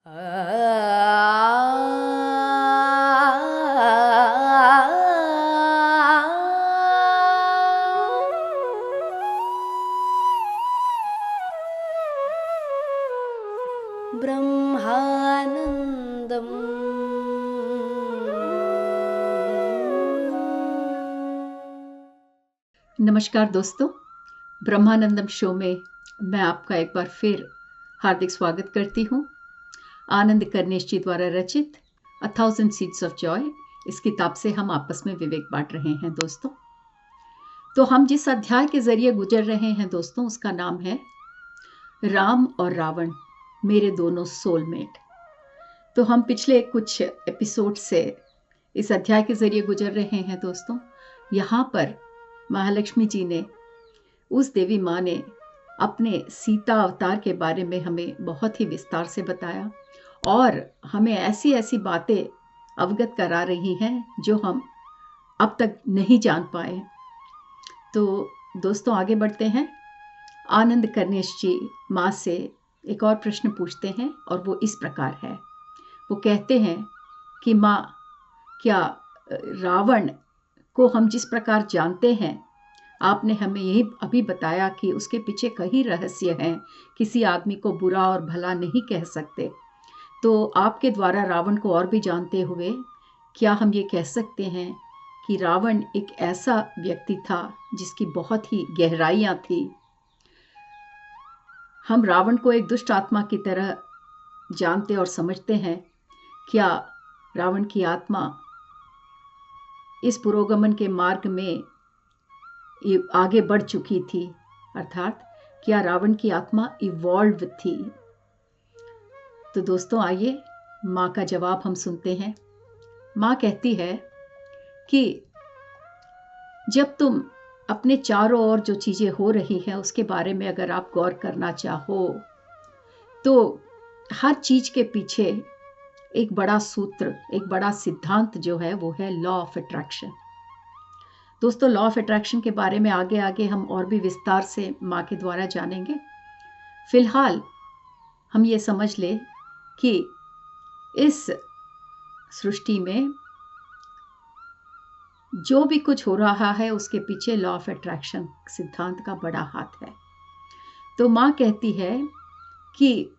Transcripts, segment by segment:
ब्रह्मानंदम। नमस्कार दोस्तों, ब्रह्मानंदम शो में मैं आपका एक बार फिर हार्दिक स्वागत करती हूँ। आनंद कर्णेश जी द्वारा रचित A Thousand Seeds of Joy इस किताब से हम आपस में विवेक बांट रहे हैं दोस्तों। तो हम जिस अध्याय के जरिए गुजर रहे हैं दोस्तों, उसका नाम है राम और रावण, मेरे दोनों सोलमेट। तो हम पिछले कुछ एपिसोड से इस अध्याय के जरिए गुजर रहे हैं दोस्तों। यहाँ पर महालक्ष्मी जी ने, उस देवी माँ ने अपने सीता अवतार के बारे में हमें बहुत ही विस्तार से बताया और हमें ऐसी ऐसी बातें अवगत करा रही हैं जो हम अब तक नहीं जान पाए। तो दोस्तों आगे बढ़ते हैं। आनंद कर्णेश जी माँ से एक और प्रश्न पूछते हैं और वो इस प्रकार है। वो कहते हैं कि माँ, क्या रावण को हम जिस प्रकार जानते हैं, आपने हमें यही अभी बताया कि उसके पीछे कई रहस्य हैं, किसी आदमी को बुरा और भला नहीं कह सकते। तो आपके द्वारा रावण को और भी जानते हुए क्या हम ये कह सकते हैं कि रावण एक ऐसा व्यक्ति था जिसकी बहुत ही गहराइयाँ थी। हम रावण को एक दुष्ट आत्मा की तरह जानते और समझते हैं। क्या रावण की आत्मा इस पुरोगमन के मार्ग में आगे बढ़ चुकी थी, अर्थात क्या रावण की आत्मा इवॉल्व थी? तो दोस्तों आइए माँ का जवाब हम सुनते हैं। माँ कहती है कि जब तुम अपने चारों ओर जो चीज़ें हो रही हैं उसके बारे में अगर आप गौर करना चाहो, तो हर चीज़ के पीछे एक बड़ा सूत्र, एक बड़ा सिद्धांत जो है वो है लॉ ऑफ अट्रैक्शन। दोस्तों, लॉ ऑफ अट्रैक्शन के बारे में आगे आगे हम और भी विस्तार से माँ के द्वारा जानेंगे। फिलहाल हम ये समझ लें कि इस सृष्टि में जो भी कुछ हो रहा है उसके पीछे लॉ ऑफ अट्रैक्शन सिद्धांत का बड़ा हाथ है। तो माँ कहती है कि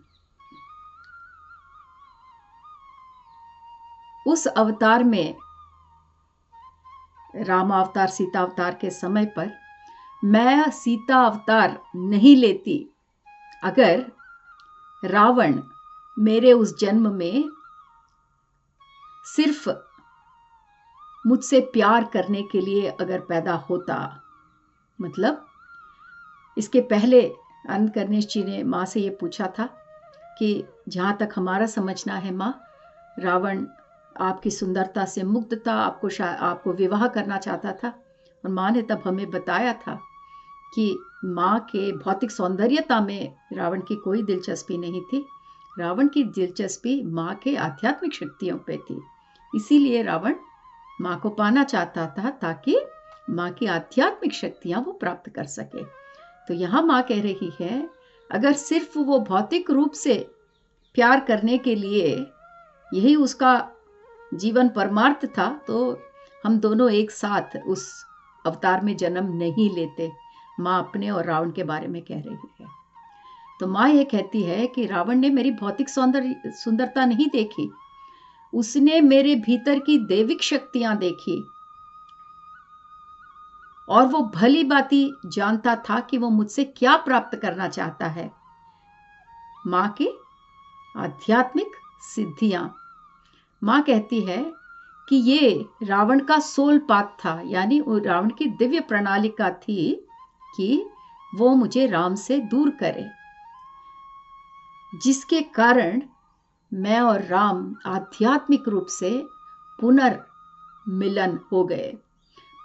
उस अवतार में, राम अवतार सीता अवतार के समय पर, मैं सीता अवतार नहीं लेती अगर रावण मेरे उस जन्म में सिर्फ मुझसे प्यार करने के लिए अगर पैदा होता। मतलब इसके पहले आनंद कर्णेश जी ने माँ से ये पूछा था कि जहाँ तक हमारा समझना है माँ, रावण आपकी सुंदरता से मुग्ध था, आपको विवाह करना चाहता था। और माँ ने तब हमें बताया था कि माँ के भौतिक सौंदर्यता में रावण की कोई दिलचस्पी नहीं थी। रावण की दिलचस्पी माँ के आध्यात्मिक शक्तियों पे थी। इसीलिए रावण माँ को पाना चाहता था ताकि माँ की आध्यात्मिक शक्तियाँ वो प्राप्त कर सके। तो यहाँ माँ कह रही है, अगर सिर्फ वो भौतिक रूप से प्यार करने के लिए यही उसका जीवन परमार्थ था, तो हम दोनों एक साथ उस अवतार में जन्म नहीं लेते। माँ अपने और रावण के बारे में कह रही है। तो माँ ये कहती है कि रावण ने मेरी भौतिक सुंदरता नहीं देखी, उसने मेरे भीतर की दैविक शक्तियां देखी और वो भली बाती जानता था कि वो मुझसे क्या प्राप्त करना चाहता है। माँ की आध्यात्मिक सिद्धियां। माँ कहती है कि ये रावण का सोल पाथ था, यानी रावण की दिव्य प्रणालिका थी कि वो मुझे राम से दूर करे, जिसके कारण मैं और राम आध्यात्मिक रूप से पुनर्मिलन हो गए।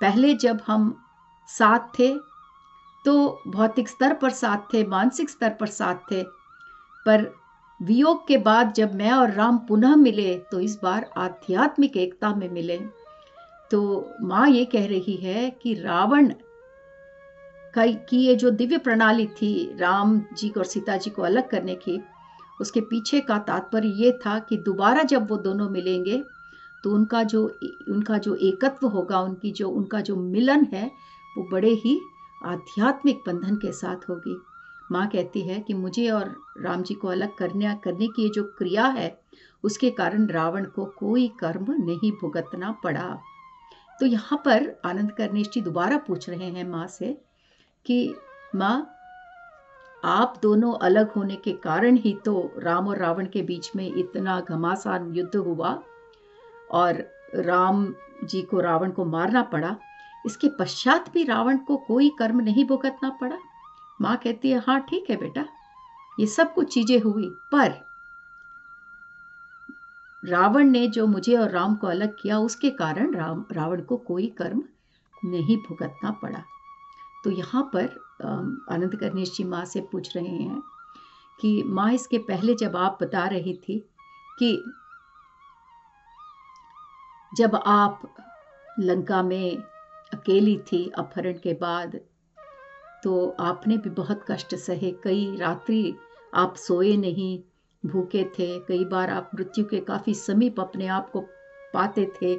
पहले जब हम साथ थे तो भौतिक स्तर पर साथ थे, मानसिक स्तर पर साथ थे, पर वियोग के बाद जब मैं और राम पुनः मिले तो इस बार आध्यात्मिक एकता में मिले। तो माँ ये कह रही है कि रावण की ये जो दिव्य प्रणाली थी राम जी को और सीता जी को अलग करने की, उसके पीछे का तात्पर्य ये था कि दोबारा जब वो दोनों मिलेंगे तो उनका जो एकत्व होगा, उनका जो मिलन है वो बड़े ही आध्यात्मिक बंधन के साथ होगी। माँ कहती है कि मुझे और राम जी को अलग करने की ये जो क्रिया है उसके कारण रावण को कोई कर्म नहीं भुगतना पड़ा। तो यहाँ पर आनंद कर्णेश जी दोबारा पूछ रहे हैं माँ से कि माँ, आप दोनों अलग होने के कारण ही तो राम और रावण के बीच में इतना घमासान युद्ध हुआ और राम जी को रावण को मारना पड़ा। इसके पश्चात भी रावण को कोई कर्म नहीं भुगतना पड़ा। माँ कहती है हाँ ठीक है बेटा, ये सब कुछ चीजें हुई, पर रावण ने जो मुझे और राम को अलग किया उसके कारण रावण को कोई कर्म नहीं भुगतना पड़ा। तो यहाँ पर आनंद कर्णेश जी माँ से पूछ रहे हैं कि माँ, इसके पहले जब आप बता रही थी कि जब आप लंका में अकेली थी अपहरण के बाद, तो आपने भी बहुत कष्ट सहे। कई रात्रि आप सोए नहीं, भूखे थे। कई बार आप मृत्यु के काफ़ी समीप अपने आप को पाते थे।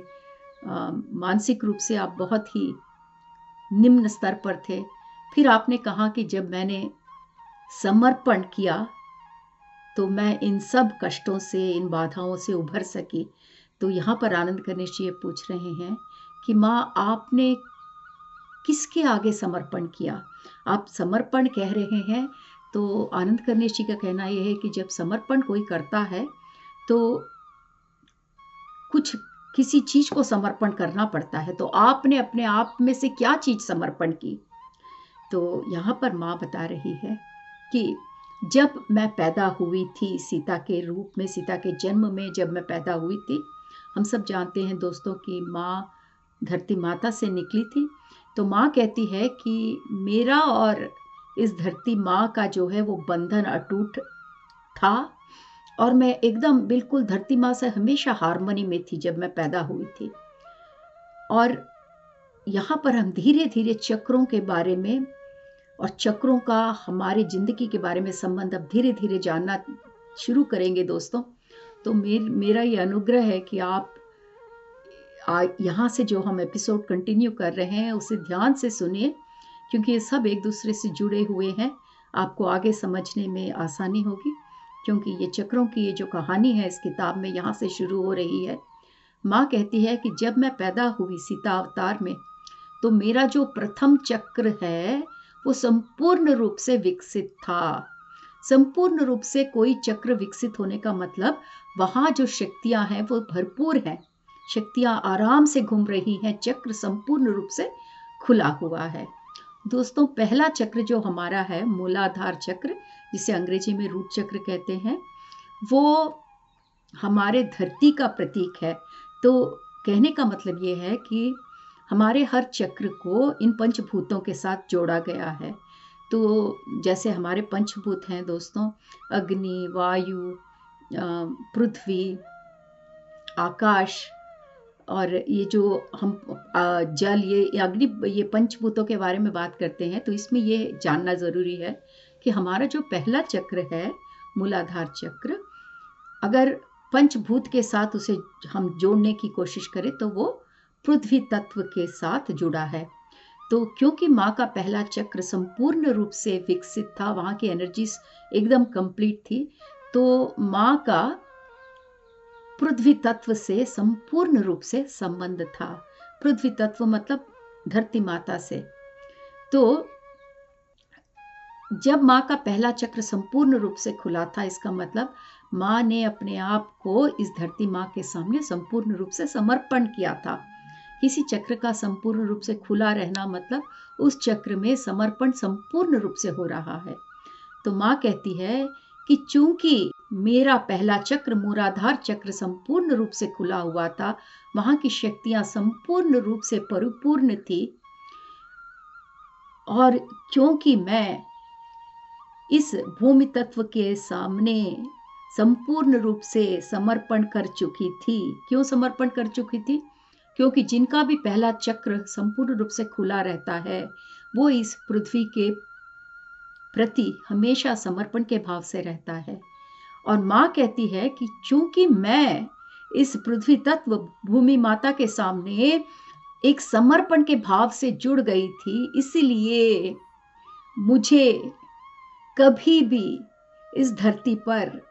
मानसिक रूप से आप बहुत ही निम्न स्तर पर थे। फिर आपने कहा कि जब मैंने समर्पण किया तो मैं इन सब कष्टों से, इन बाधाओं से उभर सकी। तो यहाँ पर आनंद कर्णेश जी ये पूछ रहे हैं कि माँ, आपने किसके आगे समर्पण किया? आप समर्पण कह रहे हैं, तो आनंद कर्णेश जी का कहना यह है कि जब समर्पण कोई करता है तो किसी चीज को समर्पण करना पड़ता है। तो आपने अपने आप में से क्या चीज समर्पण की? तो यहाँ पर माँ बता रही है कि जब मैं पैदा हुई थी सीता के रूप में, सीता के जन्म में जब मैं पैदा हुई थी, हम सब जानते हैं दोस्तों कि माँ धरती माता से निकली थी। तो माँ कहती है कि मेरा और इस धरती माँ का जो है वो बंधन अटूट था और मैं एकदम बिल्कुल धरती माँ से हमेशा हार्मनी में थी जब मैं पैदा हुई थी। और यहाँ पर हम धीरे धीरे चक्रों के बारे में और चक्रों का हमारी जिंदगी के बारे में संबंध अब धीरे धीरे जानना शुरू करेंगे दोस्तों। तो मेरा ये अनुग्रह है कि आप यहाँ से जो हम एपिसोड कंटिन्यू कर रहे हैं उसे ध्यान से सुनिए, क्योंकि ये सब एक दूसरे से जुड़े हुए हैं। आपको आगे समझने में आसानी होगी, क्योंकि ये चक्रों की ये जो कहानी है इस किताब में यहाँ से शुरू हो रही है। माँ कहती है कि जब मैं पैदा हुई सीता अवतार में, तो मेरा जो प्रथम चक्र है वो संपूर्ण रूप से विकसित था। संपूर्ण रूप से कोई चक्र विकसित होने का मतलब वहाँ जो शक्तियाँ हैं वो भरपूर हैं, शक्तियाँ आराम से घूम रही हैं, चक्र संपूर्ण रूप से खुला हुआ है। दोस्तों, पहला चक्र जो हमारा है मूलाधार चक्र, जिसे अंग्रेजी में रूट चक्र कहते हैं, वो हमारे धरती का प्रतीक है। तो कहने का मतलब ये है कि हमारे हर चक्र को इन पंचभूतों के साथ जोड़ा गया है। तो जैसे हमारे पंचभूत हैं दोस्तों, अग्नि, वायु, पृथ्वी, आकाश, और ये जो हम जल, ये अग्नि, ये पंचभूतों के बारे में बात करते हैं। तो इसमें ये जानना ज़रूरी है कि हमारा जो पहला चक्र है मूलाधार चक्र, अगर पंचभूत के साथ उसे हम जोड़ने की कोशिश करें तो वो पृथ्वी तत्व के साथ जुड़ा है। तो क्योंकि माँ का पहला चक्र संपूर्ण रूप से विकसित था, वहाँ की एनर्जीज एकदम कंप्लीट थी, तो माँ का पृथ्वी तत्व से संपूर्ण रूप से संबंध था। पृथ्वी तत्व मतलब धरती माता से। तो जब माँ का पहला चक्र संपूर्ण रूप से खुला था, इसका मतलब माँ ने अपने आप को इस धरती माँ के सामने संपूर्ण रूप से समर्पण किया था। किसी चक्र का संपूर्ण रूप से खुला रहना मतलब उस चक्र में समर्पण संपूर्ण रूप से हो रहा है। तो माँ कहती है कि चूंकि मेरा पहला चक्र मूलाधार चक्र संपूर्ण रूप से खुला हुआ था, वहां की शक्तियां संपूर्ण रूप से परिपूर्ण थी, और क्योंकि मैं इस भूमि तत्व के सामने संपूर्ण रूप से समर्पण कर चुकी थी। क्यों समर्पण कर चुकी थी? क्योंकि जिनका भी पहला चक्र संपूर्ण रूप से खुला रहता है वो इस पृथ्वी के प्रति हमेशा समर्पण के भाव से रहता है। और माँ कहती है कि चूंकि मैं इस पृथ्वी तत्व भूमि माता के सामने एक समर्पण के भाव से जुड़ गई थी, इसलिए मुझे कभी भी इस धरती पर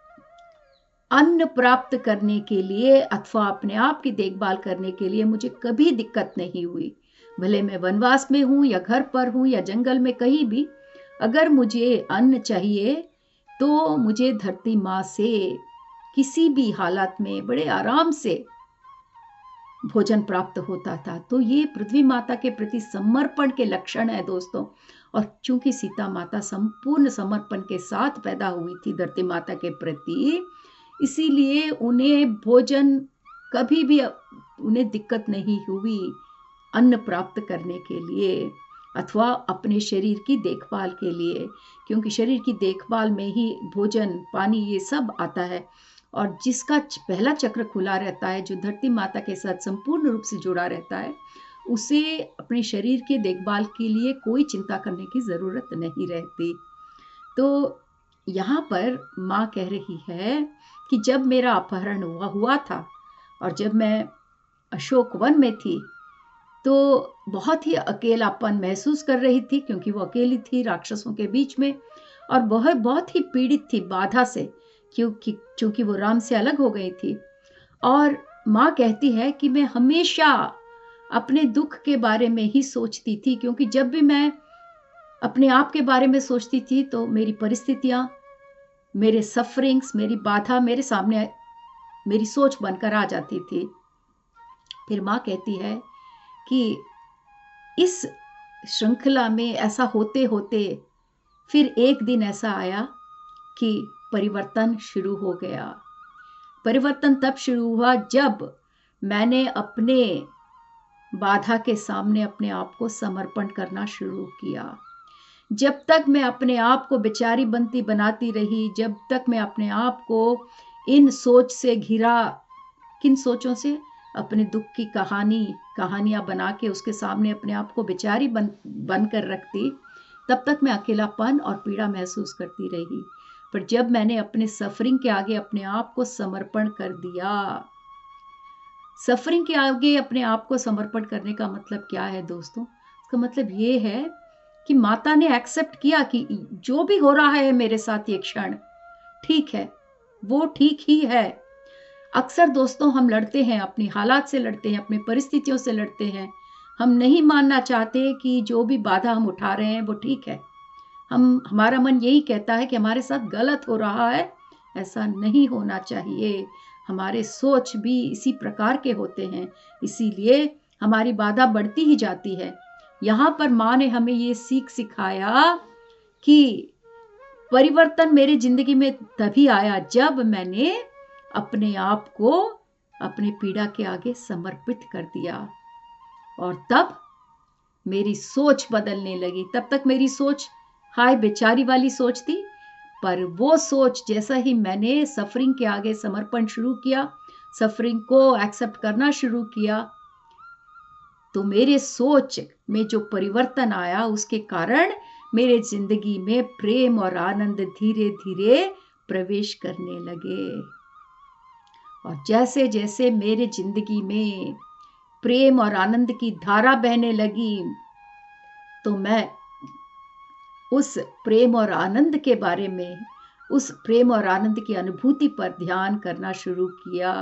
अन्न प्राप्त करने के लिए अथवा अपने आप की देखभाल करने के लिए मुझे कभी दिक्कत नहीं हुई। भले मैं वनवास में हूँ या घर पर हूँ या जंगल में, कहीं भी अगर मुझे अन्न चाहिए तो मुझे धरती माँ से किसी भी हालत में बड़े आराम से भोजन प्राप्त होता था। तो ये पृथ्वी माता के प्रति समर्पण के लक्षण है दोस्तों। और चूंकि सीता माता संपूर्ण समर्पण के साथ पैदा हुई थी धरती माता के प्रति, इसीलिए उन्हें भोजन कभी भी उन्हें दिक्कत नहीं हुई अन्न प्राप्त करने के लिए अथवा अपने शरीर की देखभाल के लिए, क्योंकि शरीर की देखभाल में ही भोजन पानी ये सब आता है। और जिसका पहला चक्र खुला रहता है, जो धरती माता के साथ संपूर्ण रूप से जुड़ा रहता है, उसे अपने शरीर की देखभाल के लिए कोई चिंता करने की ज़रूरत नहीं रहती। तो यहाँ पर माँ कह रही है कि जब मेरा अपहरण हुआ था और जब मैं अशोक वन में थी तो बहुत ही अकेलापन महसूस कर रही थी, क्योंकि वो अकेली थी राक्षसों के बीच में और वह बहुत ही पीड़ित थी बाधा से, क्योंकि वो राम से अलग हो गई थी। और माँ कहती है कि मैं हमेशा अपने दुख के बारे में ही सोचती थी, क्योंकि जब भी मैं अपने आप के बारे में सोचती थी तो मेरी परिस्थितियाँ, मेरे सफरिंग्स, मेरी बाधा मेरे सामने मेरी सोच बनकर आ जाती थी। फिर माँ कहती है कि इस श्रृंखला में ऐसा होते होते फिर एक दिन ऐसा आया कि परिवर्तन शुरू हो गया। परिवर्तन तब शुरू हुआ जब मैंने अपने बाधा के सामने अपने आप को समर्पण करना शुरू किया। जब तक मैं अपने आप को बेचारी बनती बनाती रही, जब तक मैं अपने आप को इन सोच से घिरा, किन सोचों से, अपने दुख की कहानियां बना के उसके सामने अपने आप को बेचारी बन कर रखती, तब तक मैं अकेलापन और पीड़ा महसूस करती रही। पर जब मैंने अपने सफरिंग के आगे अपने आप को समर्पण कर दिया, सफरिंग के आगे अपने आप को समर्पण करने का मतलब क्या है दोस्तों? इसका मतलब ये है कि माता ने एक्सेप्ट किया कि जो भी हो रहा है मेरे साथ ये क्षण, ठीक है, वो ठीक ही है। अक्सर दोस्तों हम लड़ते हैं, अपनी हालात से लड़ते हैं, अपनी परिस्थितियों से लड़ते हैं। हम नहीं मानना चाहते कि जो भी बाधा हम उठा रहे हैं वो ठीक है। हमारा मन यही कहता है कि हमारे साथ गलत हो रहा है, ऐसा नहीं होना चाहिए। हमारे सोच भी इसी प्रकार के होते हैं, इसीलिए हमारी बाधा बढ़ती ही जाती है। यहाँ पर माँ ने हमें ये सीख सिखाया कि परिवर्तन मेरी जिंदगी में तभी आया जब मैंने अपने आप को अपनी पीड़ा के आगे समर्पित कर दिया, और तब मेरी सोच बदलने लगी। तब तक मेरी सोच हाय बेचारी वाली सोच थी, पर वो सोच जैसा ही मैंने सफरिंग के आगे समर्पण शुरू किया, सफरिंग को एक्सेप्ट करना शुरू किया, तो मेरे सोच में जो परिवर्तन आया उसके कारण मेरे जिंदगी में प्रेम और आनंद धीरे धीरे प्रवेश करने लगे। और जैसे जैसे मेरे जिंदगी में प्रेम और आनंद की धारा बहने लगी, तो मैं उस प्रेम और आनंद के बारे में, उस प्रेम और आनंद की अनुभूति पर ध्यान करना शुरू किया।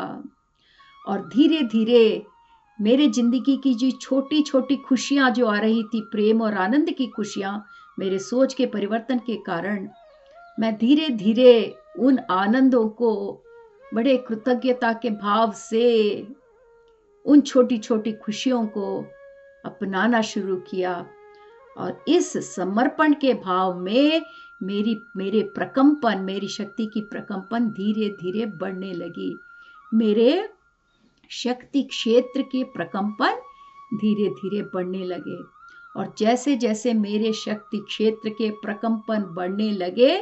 और धीरे धीरे मेरे जिंदगी की जो छोटी छोटी खुशियां जो आ रही थी, प्रेम और आनंद की खुशियां, मेरे सोच के परिवर्तन के कारण मैं धीरे धीरे उन आनंदों को बड़े कृतज्ञता के भाव से, उन छोटी छोटी खुशियों को अपनाना शुरू किया। और इस समर्पण के भाव में मेरे प्रकंपन, मेरी शक्ति की प्रकंपन धीरे धीरे बढ़ने लगी। मेरे शक्ति क्षेत्र के प्रकंपन धीरे धीरे बढ़ने लगे। और जैसे जैसे मेरे शक्ति क्षेत्र के प्रकंपन बढ़ने लगे,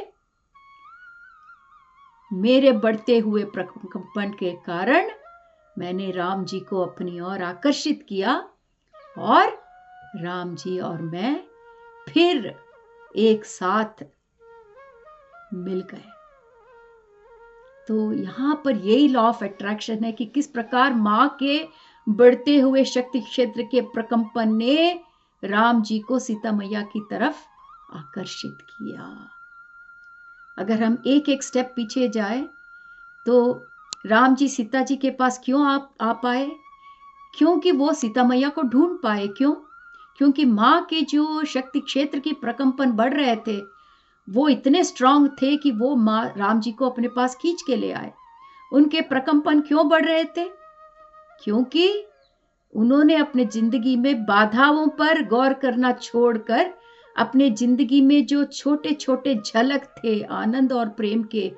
मेरे बढ़ते हुए प्रकंपन के कारण मैंने राम जी को अपनी ओर आकर्षित किया, और राम जी और मैं फिर एक साथ मिल गए। तो यहाँ पर यही लॉ ऑफ अट्रैक्शन है कि किस प्रकार माँ के बढ़ते हुए शक्ति क्षेत्र के प्रकंपन ने राम जी को सीता मैया की तरफ आकर्षित किया। अगर हम एक एक स्टेप पीछे जाए तो राम जी सीता जी के पास क्यों आ पाए? क्योंकि वो सीता मैया को ढूंढ पाए। क्यों? क्योंकि माँ के जो शक्ति क्षेत्र की प्रकंपन बढ़ रहे थे वो इतने स्ट्रांग थे कि वो माँ राम जी को अपने पास खींच के ले आए। उनके प्रकंपन क्यों बढ़ रहे थे? क्योंकि उन्होंने अपने जिंदगी में बाधाओं पर गौर करना छोड़कर अपने जिंदगी में जो छोटे छोटे झलक थे आनंद और प्रेम के,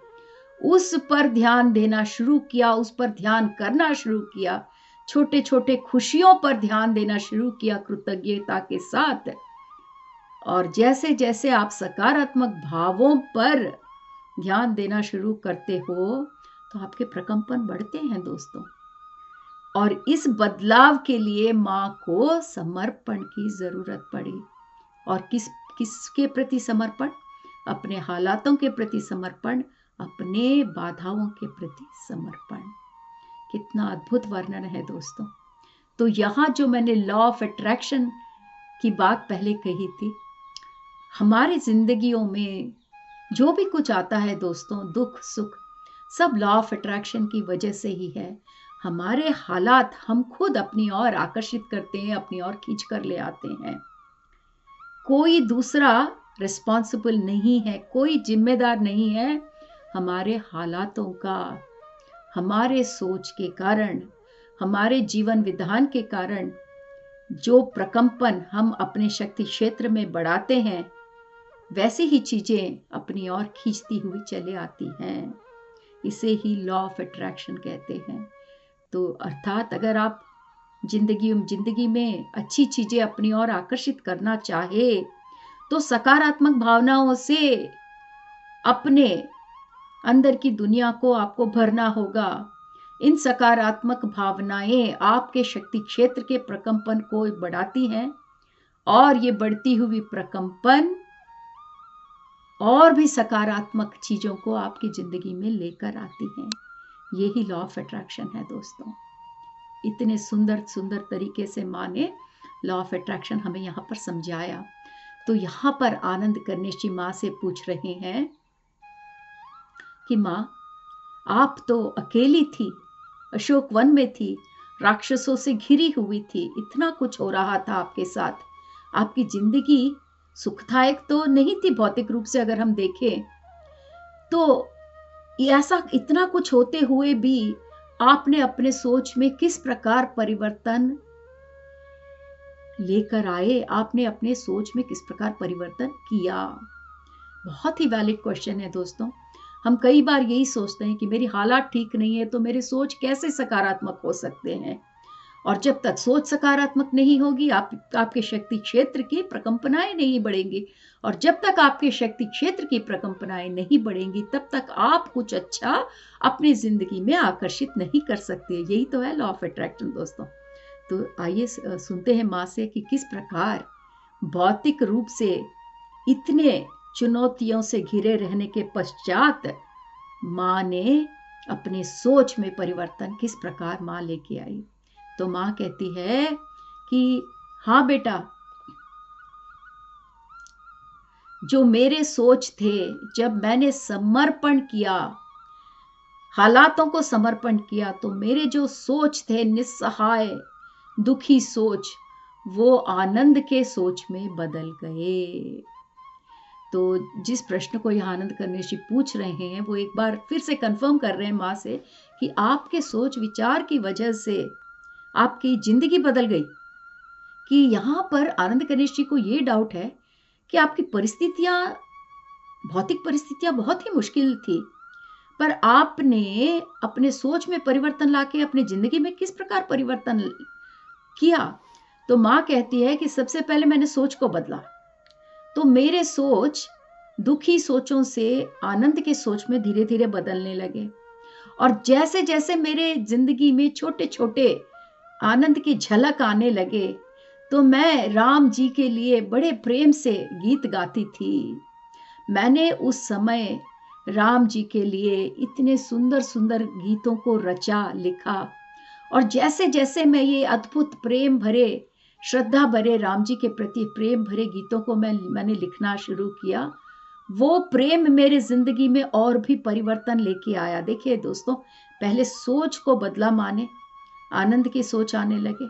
उस पर ध्यान देना शुरू किया, उस पर ध्यान करना शुरू किया, छोटे छोटे खुशियों पर ध्यान देना शुरू किया कृतज्ञता के साथ। और जैसे जैसे आप सकारात्मक भावों पर ध्यान देना शुरू करते हो तो आपके प्रकंपन बढ़ते हैं दोस्तों। और इस बदलाव के लिए माँ को समर्पण की जरूरत पड़ी। और किसके प्रति समर्पण? अपने हालातों के प्रति समर्पण, अपने बाधाओं के प्रति समर्पण। कितना अद्भुत वर्णन है दोस्तों। तो यहाँ जो मैंने लॉ ऑफ अट्रैक्शन की बात पहले कही थी, हमारे जिंदगियों में जो भी कुछ आता है दोस्तों, दुख सुख, सब लॉ ऑफ अट्रैक्शन की वजह से ही है। हमारे हालात हम खुद अपनी ओर आकर्षित करते हैं, अपनी ओर खींच कर ले आते हैं। कोई दूसरा रिस्पॉन्सिबल नहीं है, कोई जिम्मेदार नहीं है हमारे हालातों का। हमारे सोच के कारण, हमारे जीवन विधान के कारण जो प्रकंपन हम अपने शक्ति क्षेत्र में बढ़ाते हैं, वैसी ही चीजें अपनी ओर खींचती हुई चले आती हैं। इसे ही लॉ ऑफ अट्रैक्शन कहते हैं। तो अर्थात अगर आप जिंदगी में अच्छी चीजें अपनी ओर आकर्षित करना चाहे तो सकारात्मक भावनाओं से अपने अंदर की दुनिया को आपको भरना होगा। इन सकारात्मक भावनाएं आपके शक्ति क्षेत्र के प्रकंपन को बढ़ाती हैं और ये बढ़ती हुई प्रकंपन और भी सकारात्मक चीजों को आपकी जिंदगी में लेकर आती हैं। यही लॉ ऑफ अट्रैक्शन है दोस्तों। इतने सुंदर सुंदर तरीके से माँ ने लॉ ऑफ अट्रैक्शन हमें यहाँ पर समझाया। तो यहाँ पर आनंद गणेश जी माँ से पूछ रहे हैं कि माँ, आप तो अकेली थी, अशोक वन में थी, राक्षसों से घिरी हुई थी, इतना कुछ हो रहा था आपके साथ, आपकी जिंदगी सुखदायक तो नहीं थी भौतिक रूप से अगर हम देखें तो। ऐसा इतना कुछ होते हुए भी आपने अपने सोच में किस प्रकार परिवर्तन लेकर आए? आपने अपने सोच में किस प्रकार परिवर्तन किया? बहुत ही वैलिड क्वेश्चन है दोस्तों। हम कई बार यही सोचते हैं कि मेरी हालात ठीक नहीं है तो मेरी सोच कैसे सकारात्मक हो सकते हैं। और जब तक सोच सकारात्मक नहीं होगी आपके शक्ति क्षेत्र की प्रकंपनाएं नहीं बढ़ेंगी। और जब तक आपके शक्ति क्षेत्र की प्रकंपनाएं नहीं बढ़ेंगी तब तक आप कुछ अच्छा अपनी जिंदगी में आकर्षित नहीं कर सकते। यही तो है लॉ ऑफ अट्रैक्शन दोस्तों। तो आइए सुनते हैं माँ से कि किस प्रकार भौतिक रूप से इतने चुनौतियों से घिरे रहने के पश्चात माँ ने अपने सोच में परिवर्तन किस प्रकार माँ लेके आई। तो माँ कहती है कि हाँ बेटा, जो मेरे सोच थे, जब मैंने समर्पण किया, हालातों को समर्पण किया, तो मेरे जो सोच थे निस्सहाय दुखी सोच, वो आनंद के सोच में बदल गए। तो जिस प्रश्न को यहाँ आनंद गणेश जी पूछ रहे हैं वो एक बार फिर से कंफर्म कर रहे हैं माँ से कि आपके सोच विचार की वजह से आपकी जिंदगी बदल गई। कि यहाँ पर आनंद गणेश जी को ये डाउट है कि आपकी परिस्थितियां, भौतिक परिस्थितियां बहुत ही मुश्किल थी, पर आपने अपने सोच में परिवर्तन लाके अपनी जिंदगी में किस प्रकार परिवर्तन किया। तो माँ कहती है कि सबसे पहले मैंने सोच को बदला, तो मेरे सोच दुखी सोचों से आनंद के सोच में धीरे धीरे बदलने लगे। और जैसे जैसे मेरे जिंदगी में छोटे छोटे आनंद की झलक आने लगे तो मैं राम जी के लिए बड़े प्रेम से गीत गाती थी। मैंने उस समय राम जी के लिए इतने सुंदर सुंदर गीतों को रचा लिखा। और जैसे जैसे मैं ये अद्भुत प्रेम भरे, श्रद्धा भरे राम जी के प्रति प्रेम भरे गीतों को मैंने लिखना शुरू किया, वो प्रेम मेरे जिंदगी में और भी परिवर्तन लेके आया। देखिए दोस्तों, पहले सोच को बदला माने, आनंद की सोच आने लगे।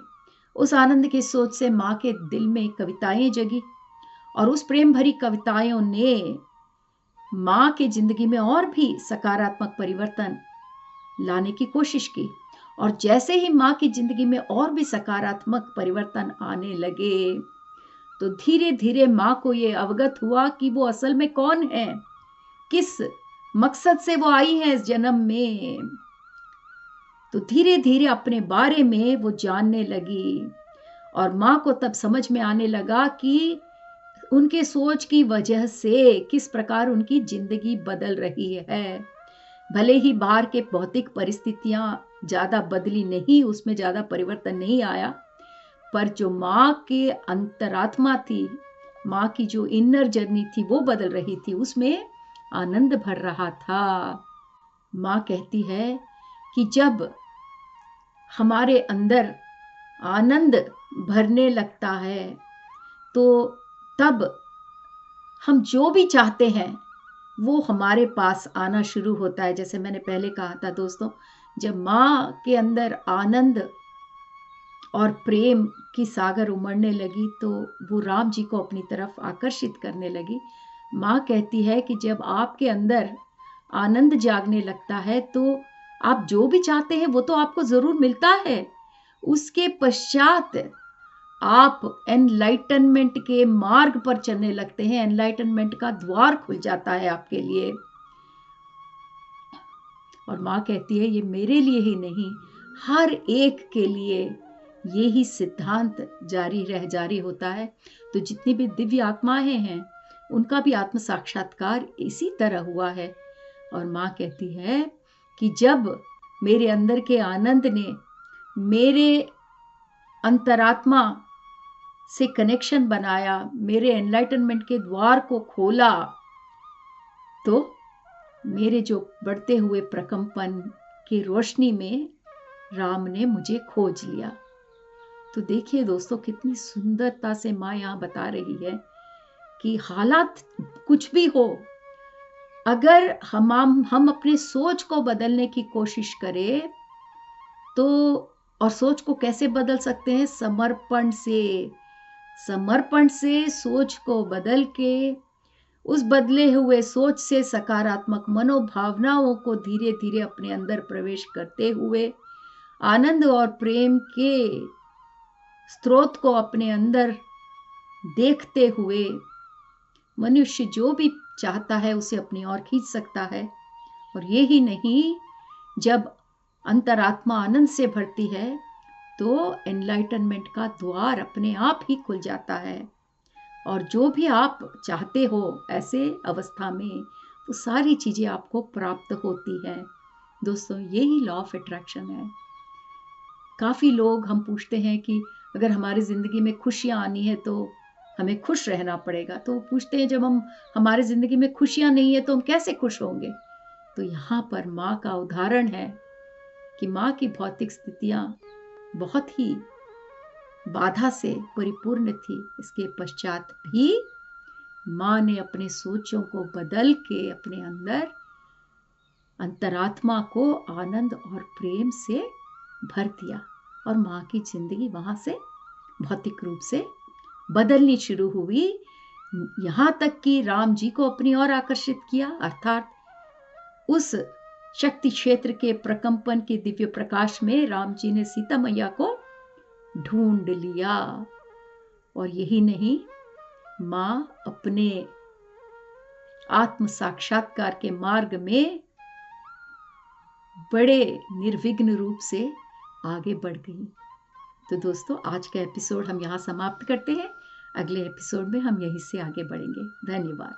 उस आनंद की सोच से माँ के दिल में कविताएं जगी और उस प्रेम भरी कविताओं ने माँ की जिंदगी में और भी सकारात्मक परिवर्तन लाने की कोशिश की। और जैसे ही माँ की जिंदगी में और भी सकारात्मक परिवर्तन आने लगे, तो धीरे धीरे माँ को ये अवगत हुआ कि वो असल में कौन है, किस मकसद से वो आई है इस जन्म में। तो धीरे धीरे अपने बारे में वो जानने लगी और माँ को तब समझ में आने लगा कि उनके सोच की वजह से किस प्रकार उनकी जिंदगी बदल रही है। भले ही बाहर के भौतिक परिस्थितियां ज्यादा बदली नहीं, उसमें ज्यादा परिवर्तन नहीं आया, पर जो माँ के अंतरात्मा थी, माँ की जो इनर जर्नी थी वो बदल रही थी, उसमें आनंद भर रहा था। माँ कहती है कि जब हमारे अंदर आनंद भरने लगता है तो तब हम जो भी चाहते हैं वो हमारे पास आना शुरू होता है। जैसे मैंने पहले कहा था दोस्तों, जब माँ के अंदर आनंद और प्रेम की सागर उमड़ने लगी तो वो राम जी को अपनी तरफ आकर्षित करने लगी। माँ कहती है कि जब आपके अंदर आनंद जागने लगता है तो आप जो भी चाहते हैं वो तो आपको जरूर मिलता है। उसके पश्चात आप एनलाइटनमेंट के मार्ग पर चलने लगते हैं, एनलाइटनमेंट का द्वार खुल जाता है आपके लिए। और माँ कहती है ये मेरे लिए ही नहीं, हर एक के लिए ये ही सिद्धांत जारी होता है। तो जितनी भी दिव्य आत्माएं हैं उनका भी आत्म साक्षात्कार इसी तरह हुआ है। और माँ कहती है कि जब मेरे अंदर के आनंद ने मेरे अंतरात्मा से कनेक्शन बनाया, मेरे एनलाइटनमेंट के द्वार को खोला, तो मेरे जो बढ़ते हुए प्रकंपन की रोशनी में राम ने मुझे खोज लिया। तो देखिए दोस्तों, कितनी सुंदरता से माँ यहाँ बता रही है कि हालात कुछ भी हो, अगर हम अपने सोच को बदलने की कोशिश करें तो, और सोच को कैसे बदल सकते हैं? समर्पण से सोच को बदल के उस बदले हुए सोच से सकारात्मक मनोभावनाओं को धीरे धीरे अपने अंदर प्रवेश करते हुए आनंद और प्रेम के स्रोत को अपने अंदर देखते हुए मनुष्य जो भी चाहता है उसे अपनी ओर खींच सकता है। और ये ही नहीं, जब अंतरात्मा आनंद से भरती है तो एनलाइटनमेंट का द्वार अपने आप ही खुल जाता है और जो भी आप चाहते हो ऐसे अवस्था में वो सारी चीजें आपको प्राप्त होती हैं। दोस्तों, यही लॉ ऑफ अट्रैक्शन है। काफी लोग, हम पूछते हैं कि अगर हमारी जिंदगी में खुशियां आनी है तो हमें खुश रहना पड़ेगा, तो वो पूछते हैं जब हमारी जिंदगी में खुशियां नहीं है तो हम कैसे खुश होंगे? तो यहाँ पर माँ का उदाहरण है कि माँ की भौतिक स्थितियां बहुत ही बाधा से परिपूर्ण थी, इसके पश्चात भी माँ ने अपने सोचों को बदल के अपने अंदर अंतरात्मा को आनंद और प्रेम से भर दिया और माँ की जिंदगी वहां से भौतिक रूप से बदलनी शुरू हुई। यहाँ तक कि राम जी को अपनी ओर आकर्षित किया, अर्थात उस शक्ति क्षेत्र के प्रकंपन के दिव्य प्रकाश में राम जी ने सीता मैया को ढूंढ लिया। और यही नहीं, माँ अपने आत्म साक्षात्कार के मार्ग में बड़े निर्विघ्न रूप से आगे बढ़ गई। तो दोस्तों, आज का एपिसोड हम यहाँ समाप्त करते हैं। अगले एपिसोड में हम यहीं से आगे बढ़ेंगे। धन्यवाद।